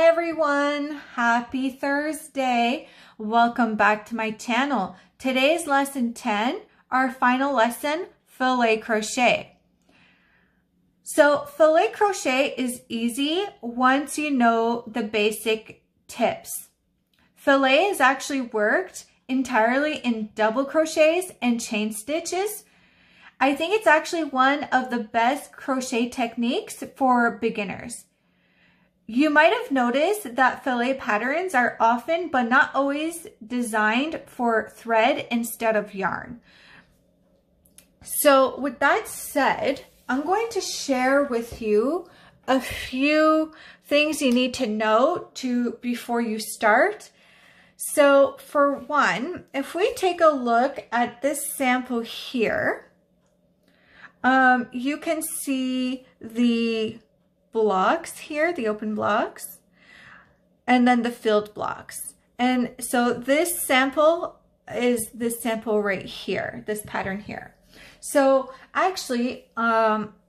everyone, happy Thursday. Welcome back to my channel. Today's lesson 10, our final lesson, filet crochet. So filet crochet is easy once you know the basic tips. Filet is actually worked entirely in double crochets and chain stitches. I think it's actually one of the best crochet techniques for beginners. You might have noticed that filet patterns are often, but not always, designed for thread instead of yarn. So with that said, I'm going to share with you a few things you need to know before you start. So for one, if we take a look at this sample here, you can see the blocks here, the open blocks, and then the filled blocks. And so this sample is this sample right here, this pattern here. So actually,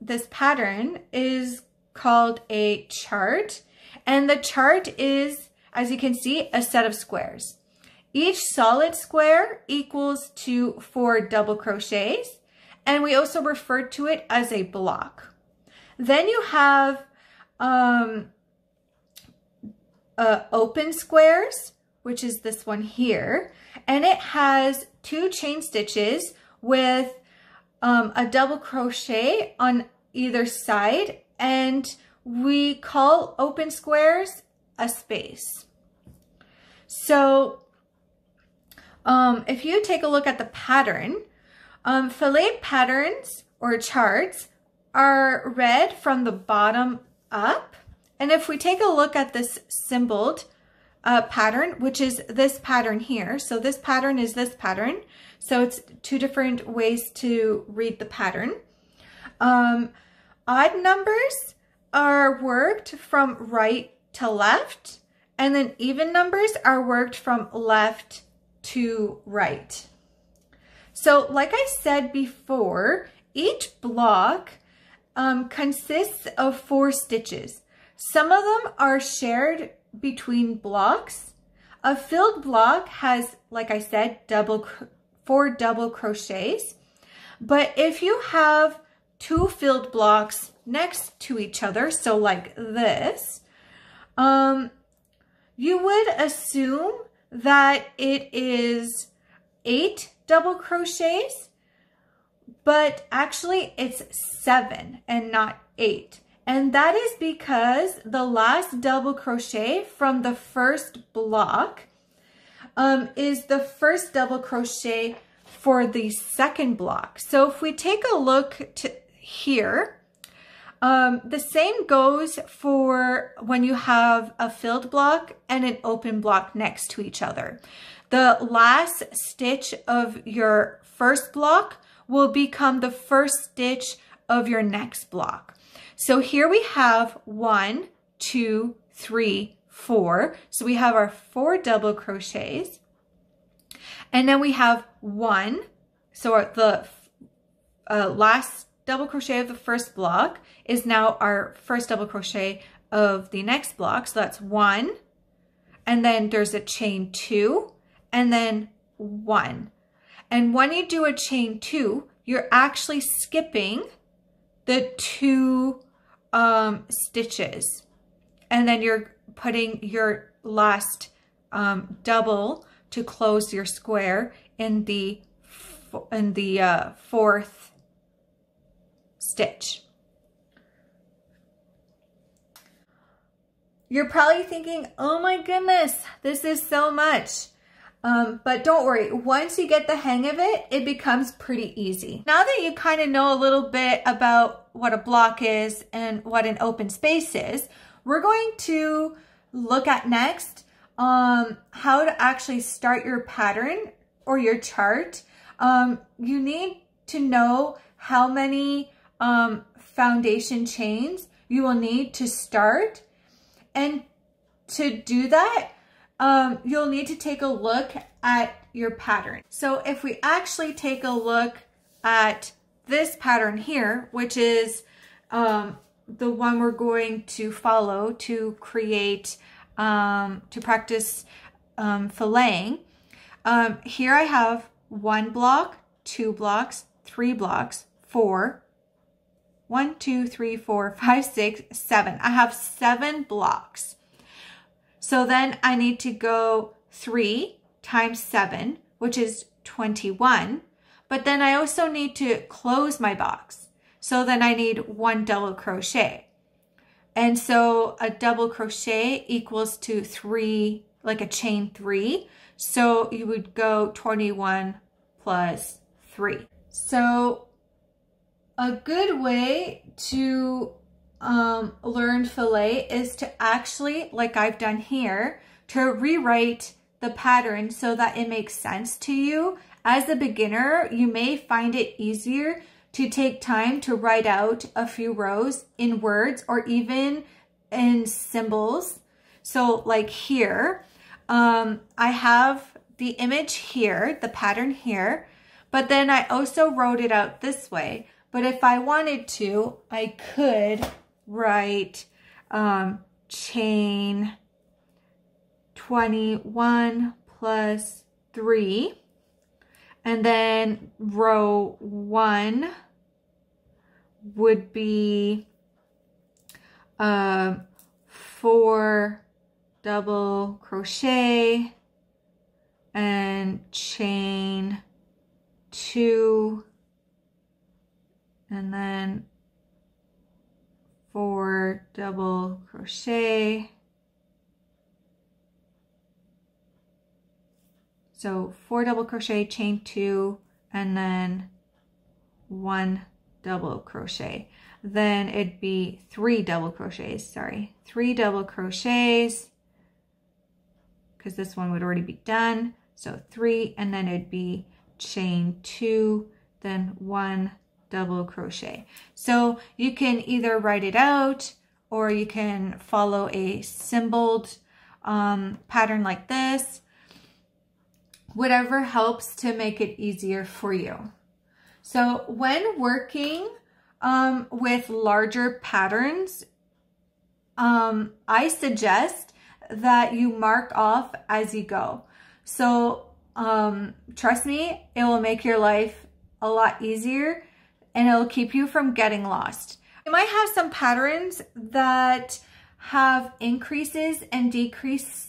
this pattern is called a chart, and the chart is, as you can see, a set of squares. Each solid square equals to 4 double crochets, and we also refer to it as a block. Then you have open squares, which is this one here, and it has 2 chain stitches with a double crochet on either side, and we call open squares a space. So if you take a look at the pattern, filet patterns or charts are read from the bottom up. And if we take a look at this symboled pattern, which is this pattern here, so this pattern is this pattern, so it's 2 different ways to read the pattern. Odd numbers are worked from right to left, and then even numbers are worked from left to right. So like I said before, each block consists of 4 stitches. Some of them are shared between blocks. A filled block has, like I said, 4 double crochets. But if you have 2 filled blocks next to each other, so like this, you would assume that it is 8 double crochets, but actually it's 7 and not 8. And that is because the last double crochet from the first block is the first double crochet for the second block. So if we take a look to here, the same goes for when you have a filled block and an open block next to each other. The last stitch of your first block will become the first stitch of your next block. So here we have 1, 2, 3, 4. So we have our 4 double crochets. And then we have 1. So the last double crochet of the first block is now our first double crochet of the next block. So that's 1. And then there's a chain 2 and then 1. And when you do a chain 2, you're actually skipping the 2 stitches, and then you're putting your last double to close your square in the 4th stitch. You're probably thinking, oh my goodness, this is so much. But don't worry, once you get the hang of it, it becomes pretty easy. Now that you kind of know a little bit about what a block is and what an open space is, we're going to look at next how to actually start your pattern or your chart. You need to know how many foundation chains you will need to start. And to do that, you'll need to take a look at your pattern. So if we actually take a look at this pattern here, which is the one we're going to follow to create to practice filleting. Here I have 1 block, 2 blocks, 3 blocks, 4, 1, 2, 3, 4, 5, 6, 7. I have 7 blocks. So then I need to go 3 times 7, which is 21. But then I also need to close my box. So then I need 1 double crochet. And so a double crochet equals to 3, like a chain 3. So you would go 21 plus 3. So a good way to learn fillet is to actually, like I've done here, to rewrite the pattern so that it makes sense to you. As a beginner, you may find it easier to take time to write out a few rows in words or even in symbols. So like here, I have the image here, the pattern here, but then I also wrote it out this way. But if I wanted to, I could write chain 21 plus 3. And then row 1 would be 4 double crochet and chain 2, and then 4 double crochet. So 4 double crochet, chain 2, and then 1 double crochet. Then it'd be 3 double crochets, sorry. 3 double crochets, because this one would already be done. So 3, and then it'd be chain 2, then 1 double crochet. So you can either write it out or you can follow a symboled pattern like this. Whatever helps to make it easier for you. So when working with larger patterns, I suggest that you mark off as you go. So trust me, it will make your life a lot easier and it'll keep you from getting lost. You might have some patterns that have increases and decreasing.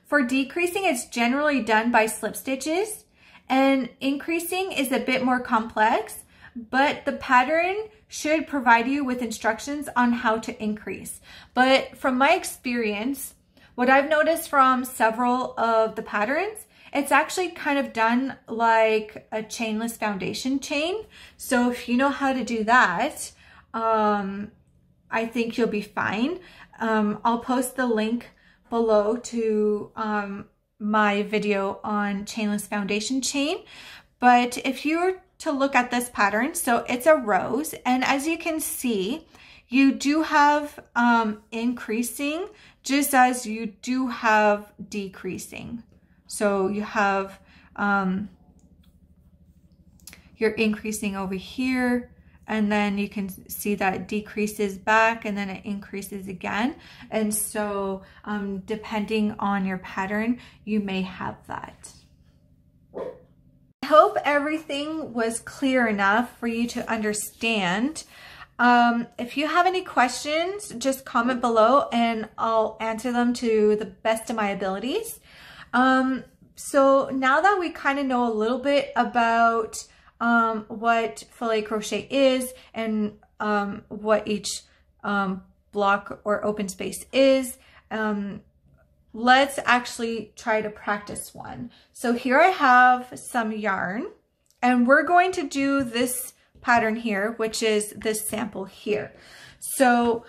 For decreasing, it's generally done by slip stitches, and increasing is a bit more complex, but the pattern should provide you with instructions on how to increase. But from my experience, what I've noticed from several of the patterns, it's actually kind of done like a chainless foundation chain. So if you know how to do that, I think you'll be fine. I'll post the link below to my video on chainless foundation chain. But if you were to look at this pattern, so it's a rose, and as you can see, you do have increasing just as you do have decreasing. So you have you're increasing over here, and then you can see that it decreases back and then it increases again. And so depending on your pattern, you may have that. I hope everything was clear enough for you to understand. If you have any questions, just comment below and I'll answer them to the best of my abilities. So now that we kind of know a little bit about what filet crochet is and what each block or open space is, let's actually try to practice one. So here I have some yarn, and we're going to do this pattern here, which is this sample here. So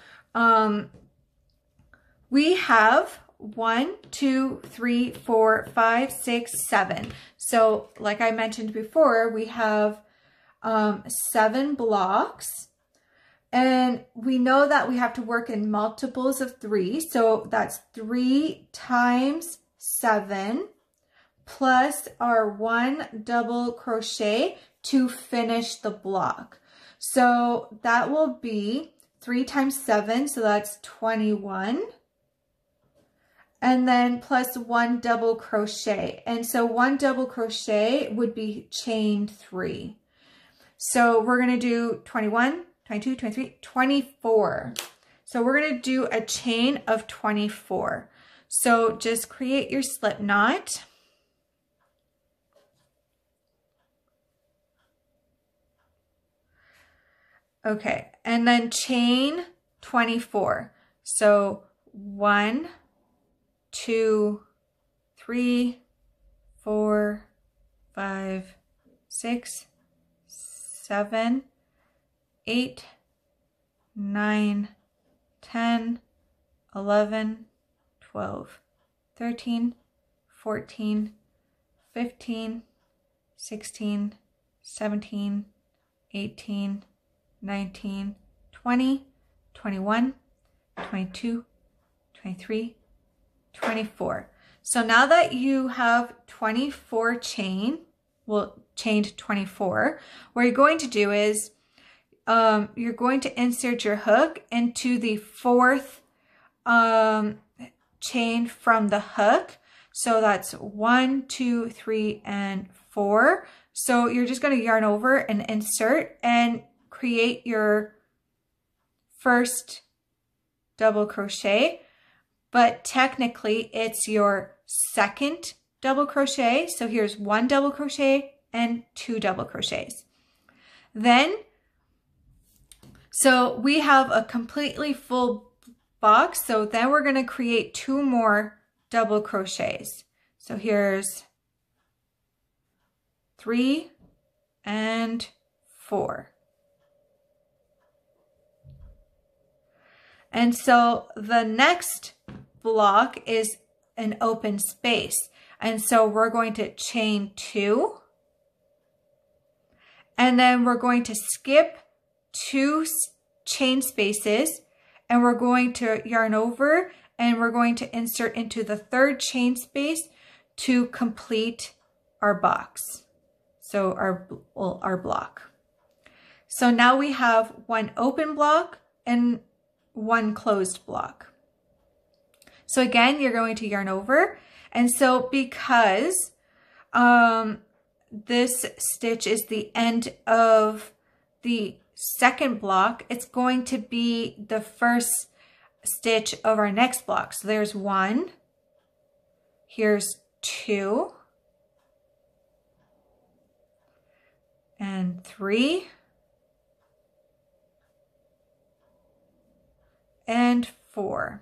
we have 1, 2, 3, 4, 5, 6, 7. So like I mentioned before, we have 7 blocks, and we know that we have to work in multiples of 3. So that's 3 times 7 plus our 1 double crochet to finish the block. So that will be 3 times 7, so that's 21. and then plus 1 double crochet. And so 1 double crochet would be chain 3. So we're going to do 21, 22, 23, 24. So we're going to do a chain of 24. So just create your slip knot. Okay, and then chain 24. So 1, 2, 3, 4, 5, 6, 7, 8, 9, 10, 11, 12, 13, 14, 15, 16, 17, 18, 19, 20, 21, 22, 23, 24. So now that you have 24 chained 24, what you're going to do is you're going to insert your hook into the 4th chain from the hook. So that's 1, 2, 3, and 4. So you're just going to yarn over and insert and create your first double crochet, but technically it's your second double crochet. So here's 1 double crochet and 2 double crochets. Then, so we have a completely full box. So then we're going to create 2 more double crochets. So here's 3 and 4. And so the next block is an open space. And so we're going to chain 2. And then we're going to skip 2 chain spaces. And we're going to yarn over and we're going to insert into the 3rd chain space to complete our box. So our block. So now we have 1 open block and 1 closed block. So again, you're going to yarn over. And so because this stitch is the end of the 2nd block, it's going to be the first stitch of our next block. So there's 1, here's 2, and 3, and 4.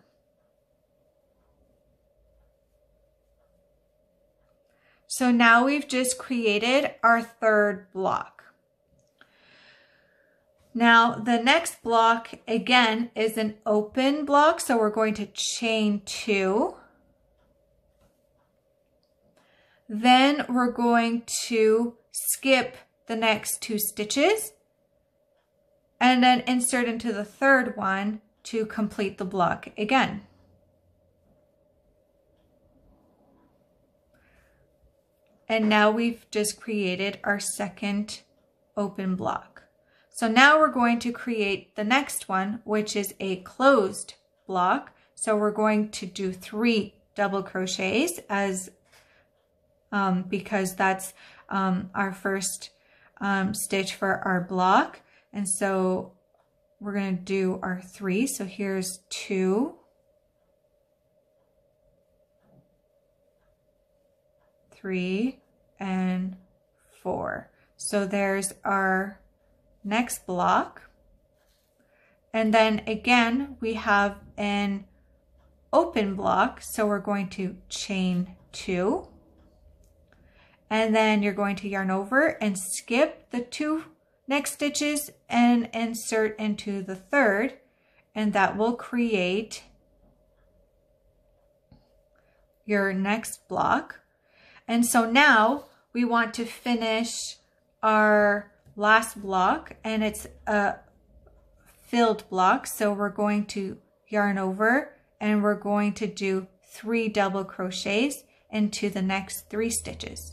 So now we've just created our 3rd block. Now the next block again is an open block. So we're going to chain 2. Then we're going to skip the next 2 stitches and then insert into the 3rd one to complete the block again. And now we've just created our 2nd open block. So now we're going to create the next one, which is a closed block. So we're going to do 3 double crochets as because that's our first stitch for our block. And so we're going to do our 3. So here's 2, 3, and 4. So there's our next block. And then again, we have an open block. So we're going to chain 2. And then you're going to yarn over and skip the 2 next stitches and insert into the 3rd, and that will create your next block. And so now we want to finish our last block, and it's a filled block. So we're going to yarn over and we're going to do 3 double crochets into the next 3 stitches.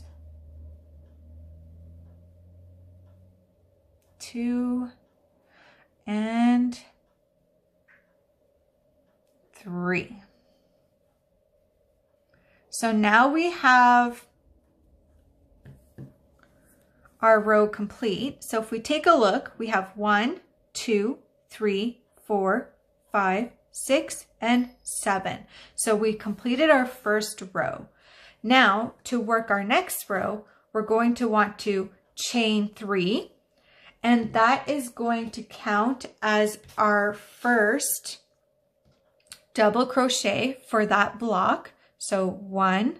2 and 3. So now we have our row complete. So if we take a look, we have 1, 2, 3, 4, 5, 6, and 7. So we completed our first row. Now to work our next row, we're going to want to chain 3, and that is going to count as our first double crochet for that block. So 1,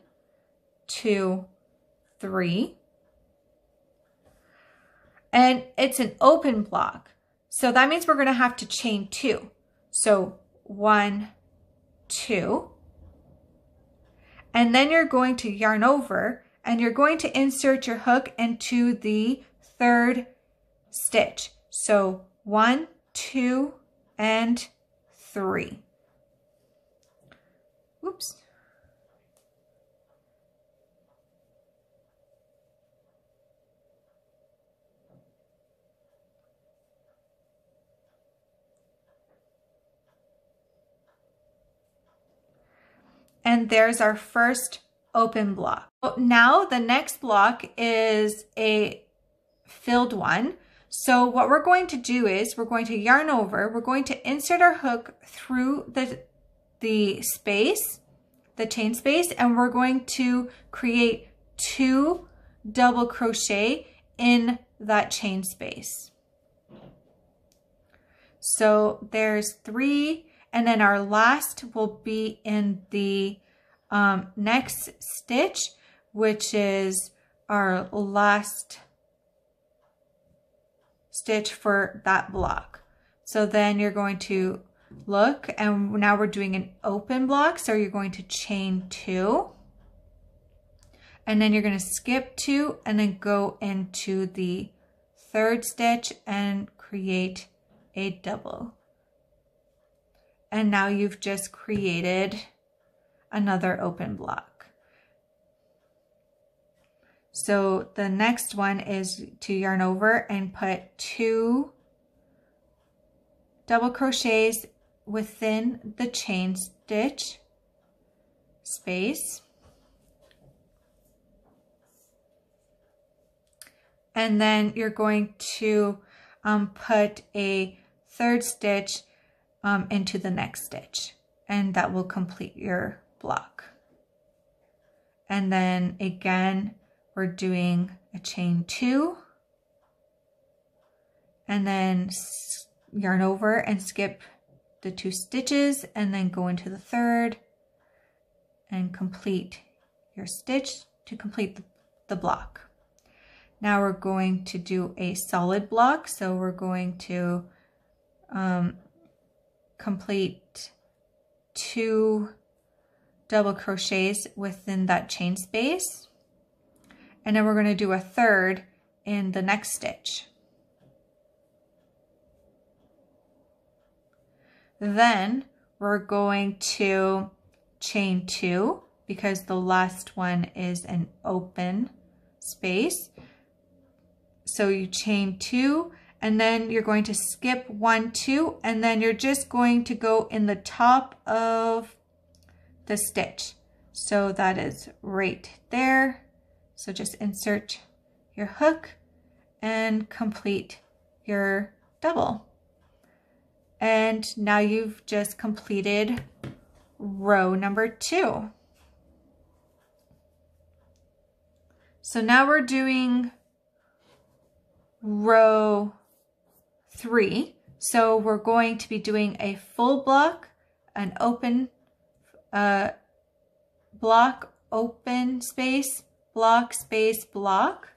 2, 3. And it's an open block. So that means we're going to have to chain 2. So 1, 2. And then you're going to yarn over and you're going to insert your hook into the third stitch. So 1, 2, and 3. Oops. And there's our first open block. Now the next block is a filled one. So what we're going to do is we're going to yarn over, we're going to insert our hook through the space, the chain space, and we're going to create 2 double crochet in that chain space. So there's 3, and then our last will be in the next stitch, which is our last stitch for that block. So then you're going to look, and now we're doing an open block. So you're going to chain 2, and then you're going to skip 2 and then go into the third stitch and create a double. And now you've just created another open block. So the next one is to yarn over and put 2 double crochets within the chain stitch space. And then you're going to put a third stitch into the next stitch, and that will complete your block. And then again, we're doing a chain 2, and then yarn over and skip the 2 stitches, and then go into the third and complete your stitch to complete the block. Now we're going to do a solid block. So we're going to complete 2 double crochets within that chain space, and then we're going to do a third in the next stitch. Then we're going to chain 2 because the last one is an open space. So you chain 2, and then you're going to skip 1, 2, and then you're just going to go in the top of the stitch. So that is right there. So just insert your hook and complete your double. And now you've just completed row number 2. So now we're doing row 3. So we're going to be doing a full block, an open block, open space, block, space, block.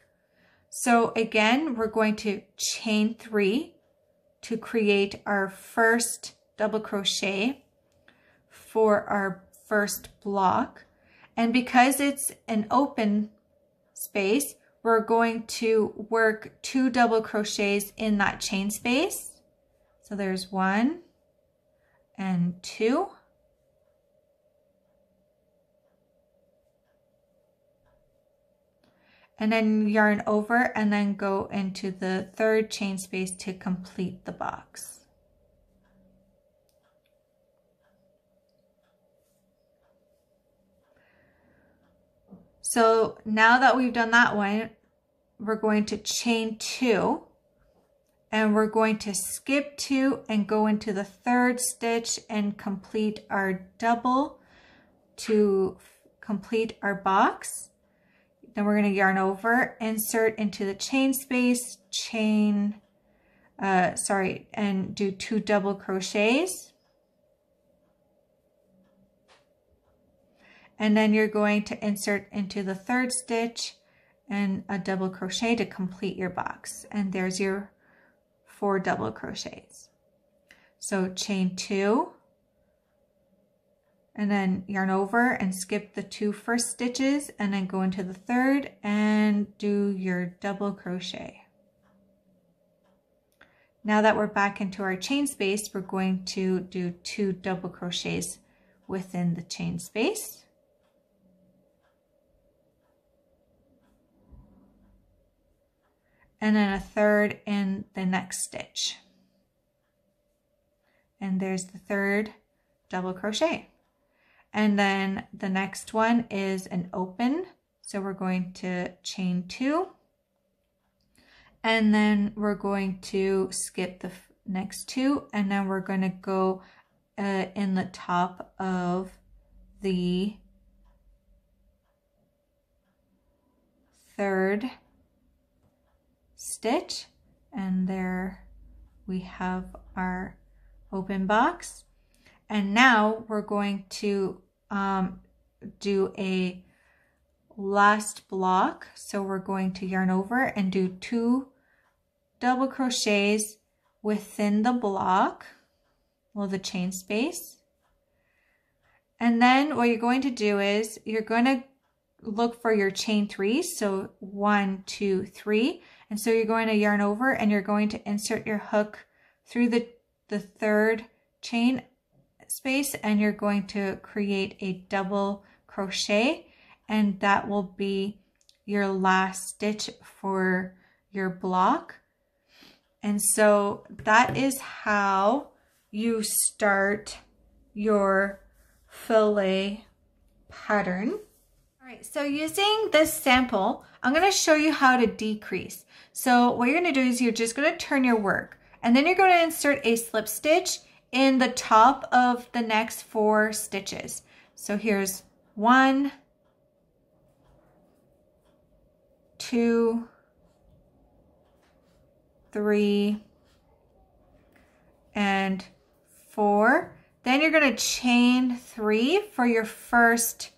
So again, we're going to chain 3 to create our first double crochet for our first block. And because it's an open space, we're going to work 2 double crochets in that chain space. So there's 1 and 2. And then yarn over and then go into the third chain space to complete the box. So now that we've done that one, we're going to chain 2 and we're going to skip 2 and go into the 3rd stitch and complete our double to complete our box. Then we're going to yarn over, insert into the chain space, and do 2 double crochets. And then you're going to insert into the 3rd stitch and a double crochet to complete your box. And there's your 4 double crochets. So chain 2 and then yarn over and skip the 2 first stitches and then go into the 3rd and do your double crochet. Now that we're back into our chain space, we're going to do 2 double crochets within the chain space. And then a 3rd in the next stitch. And there's the 3rd double crochet. And then the next one is an open. So we're going to chain 2. And then we're going to skip the next 2. And then we're going to go in the top of the 3rd stitch, and there we have our open box. And now we're going to do a last block. So we're going to yarn over and do 2 double crochets within the block, well, the chain space. And then what you're going to do is you're going to look for your chain 3. So 1, 2, 3. And so you're going to yarn over and you're going to insert your hook through the 3rd chain space, and you're going to create a double crochet, and that will be your last stitch for your block. And so that is how you start your filet pattern. All right, so using this sample, I'm going to show you how to decrease. So what you're going to do is you're just going to turn your work, and then you're going to insert a slip stitch in the top of the next 4 stitches. So here's 1, 2, 3, and 4. Then you're going to chain 3 for your first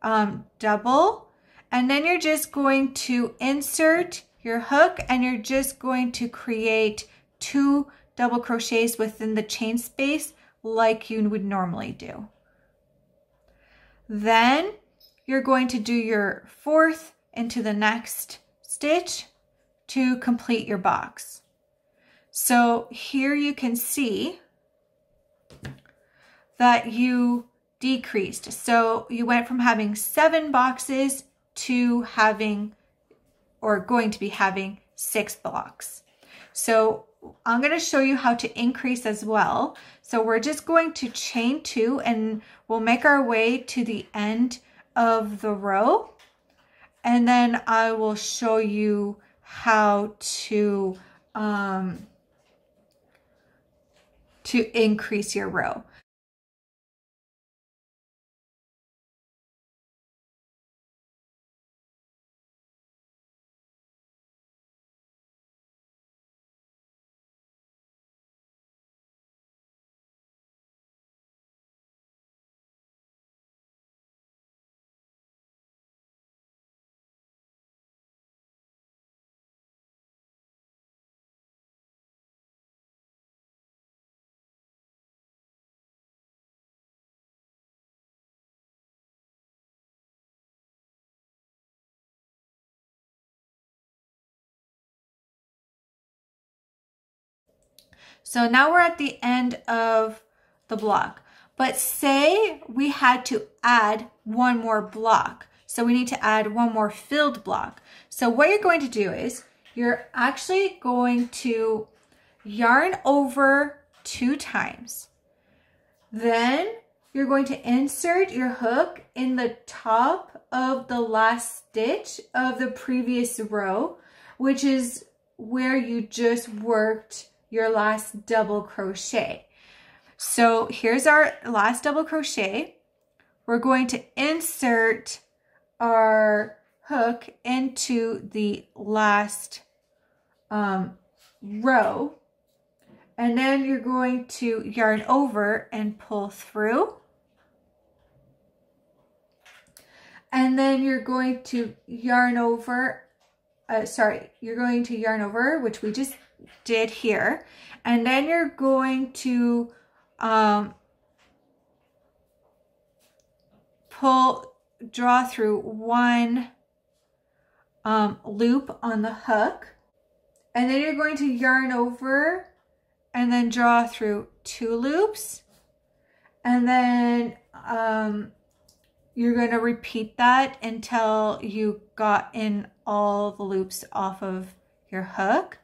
double, and then you're just going to insert your hook and you're just going to create 2 double crochets within the chain space like you would normally do. Then you're going to do your 4th into the next stitch to complete your box. So here you can see that you decreased. So you went from having 7 boxes to having, or going to be having, 6 blocks. So I'm going to show you how to increase as well. So we're just going to chain 2 and we'll make our way to the end of the row. And then I will show you how to increase your row. So now we're at the end of the block, but say we had to add one more block. So we need to add one more filled block. So what you're going to do is you're actually going to yarn over 2 times. Then you're going to insert your hook in the top of the last stitch of the previous row, which is where you just worked your last double crochet. So here's our last double crochet. We're going to insert our hook into the last row, and then you're going to yarn over and pull through, and then you're going to yarn over, you're going to yarn over, which we just did here, and then you're going to draw through one loop on the hook, and then you're going to yarn over and then draw through 2 loops, and then you're going to repeat that until you got in all the loops off of your hook.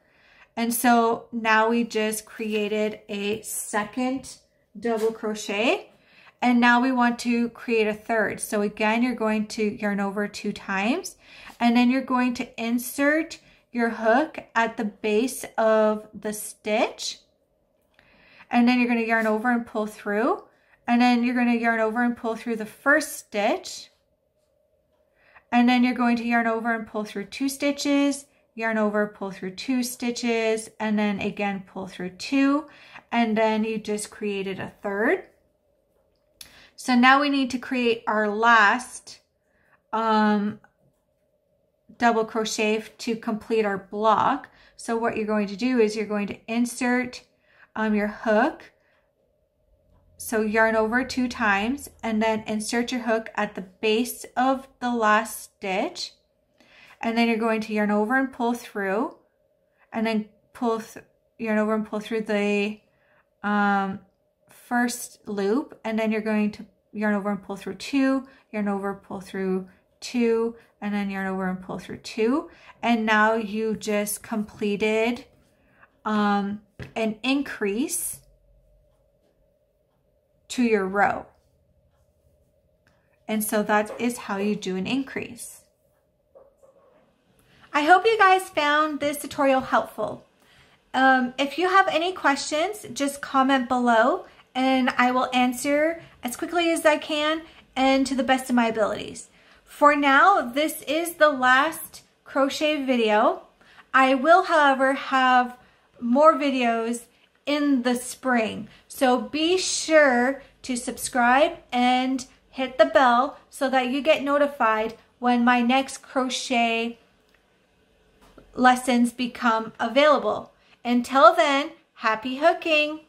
And so now we just created a second double crochet, and now we want to create a third. So again, you're going to yarn over 2 times, and then you're going to insert your hook at the base of the stitch, and then you're going to yarn over and pull through, and then you're going to yarn over and pull through the first stitch, and then you're going to yarn over and pull through 2 stitches, yarn over, pull through 2 stitches, and then again pull through 2, and then you just created a third. So now we need to create our last double crochet to complete our block. So what you're going to do is you're going to insert your hook, so yarn over 2 times, and then insert your hook at the base of the last stitch, and then you're going to yarn over and pull through, and then yarn over and pull through the first loop, and then you're going to yarn over and pull through 2, yarn over, pull through 2, and then yarn over and pull through 2, and now you just completed an increase to your row. And so that is how you do an increase. I hope you guys found this tutorial helpful. If you have any questions, just comment below and I will answer as quickly as I can and to the best of my abilities. For now, this is the last crochet video. I will, however, have more videos in the spring. So be sure to subscribe and hit the bell so that you get notified when my next crochet lessons become available. Until then, happy hooking!